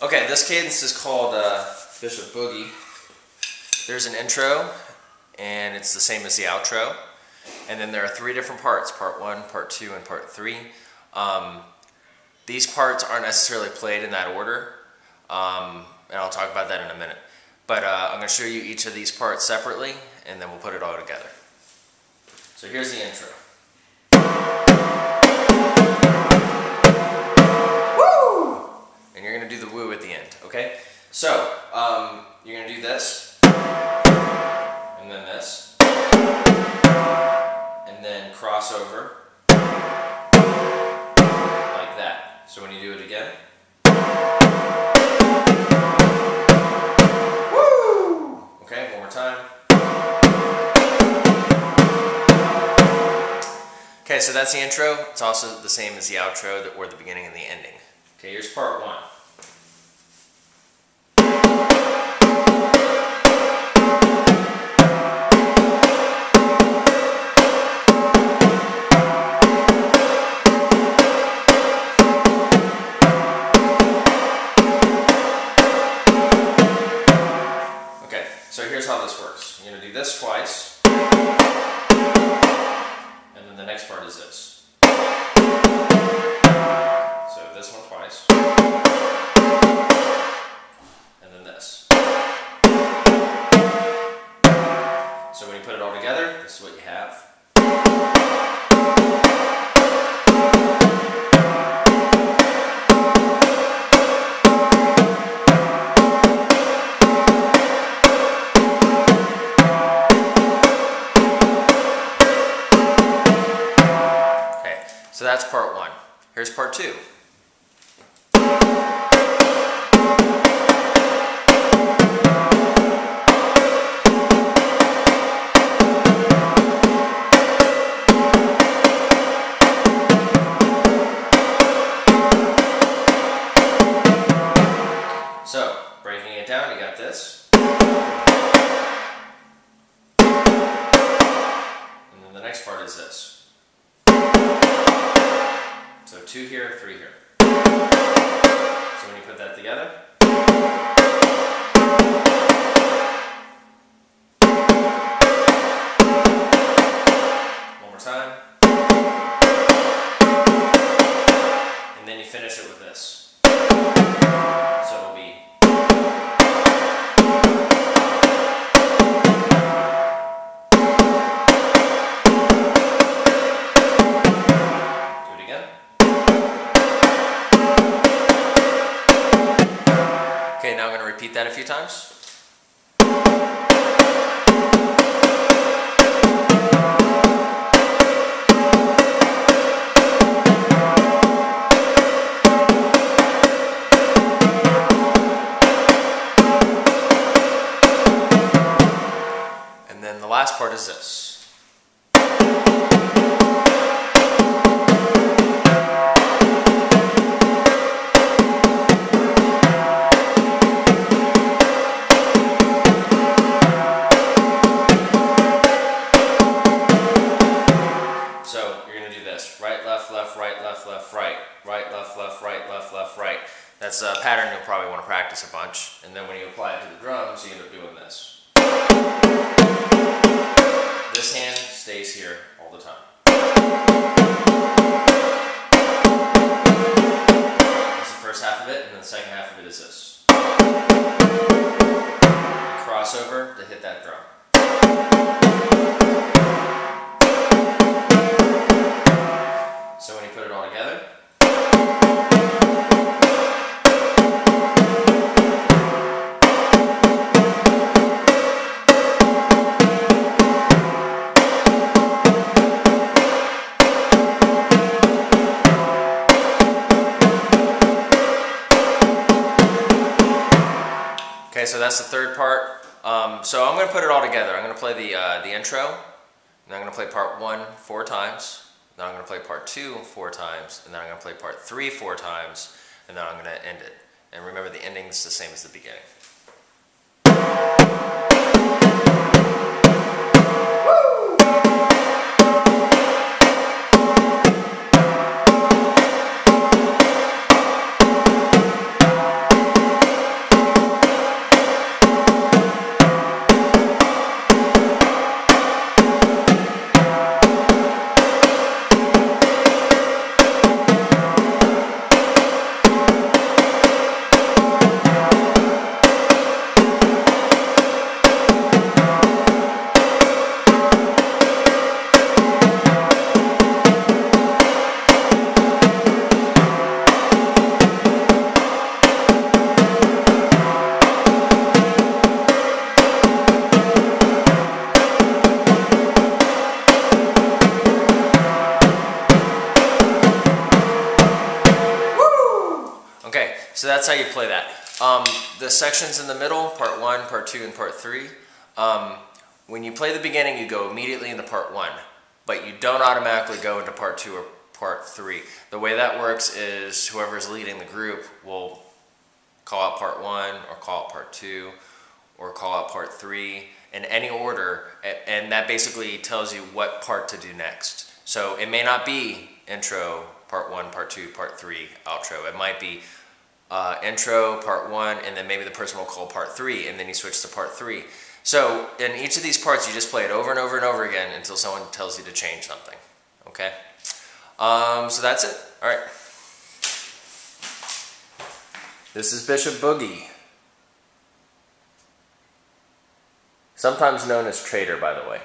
Okay, this cadence is called Bishop Boogie. There's an intro, and it's the same as the outro. And then there are three different parts, part 1, part 2, and part 3. These parts aren't necessarily played in that order, and I'll talk about that in a minute. But I'm going to show you each of these parts separately, and then we'll put it all together. So here's the intro. And you're going to do the woo at the end, okay? So, you're going to do this, and then this, and then cross over, like that. So when you do it again, woo! Okay, one more time. Okay, so that's the intro. It's also the same as the outro, or the beginning and the ending. Okay, here's part 1. Okay, so here's how this works. You're going to do this twice, and then the next part is this. So this one twice, and then this. So when you put it all together, this is what you have. Okay, so that's part 1. Here's part 2. So, breaking it down, you got this. And then the next part is this. So 2 here, 3 here. So when you put that together, one more time. And then you finish it with this. So it'll be okay, now I'm going to repeat that a few times. And then the last part is this. Right, left, left, right, left, left, right. Right, left, left, right, left, left, right. That's a pattern you'll probably want to practice a bunch. And then when you apply it to the drums, you end up doing this. This hand stays here all the time. That's the first half of it, and then the second half of it is this. You cross over to hit that drum. So when you put it all together, okay, so that's the third part. So I'm going to put it all together. I'm going to play the intro, and I'm going to play part 1 4 times. Then I'm going to play part 2 4 times, and then I'm going to play part 3 4 times, and then I'm going to end it. And remember, the ending is the same as the beginning. so that's how you play that. The sections in the middle, part 1, part 2, and part 3. When you play the beginning, you go immediately into part 1, but you don't automatically go into part 2 or part 3. The way that works is whoever's leading the group will call out part 1, or call out part 2, or call out part 3 in any order, and that basically tells you what part to do next. So it may not be intro, part 1, part 2, part 3, outro. It might be intro, part 1, and then maybe the person will call part 3, and then you switch to part 3. So in each of these parts, you just play it over and over and over again until someone tells you to change something. Okay? So that's it. All right. This is Bishop Boogie. Sometimes known as Traitor, by the way.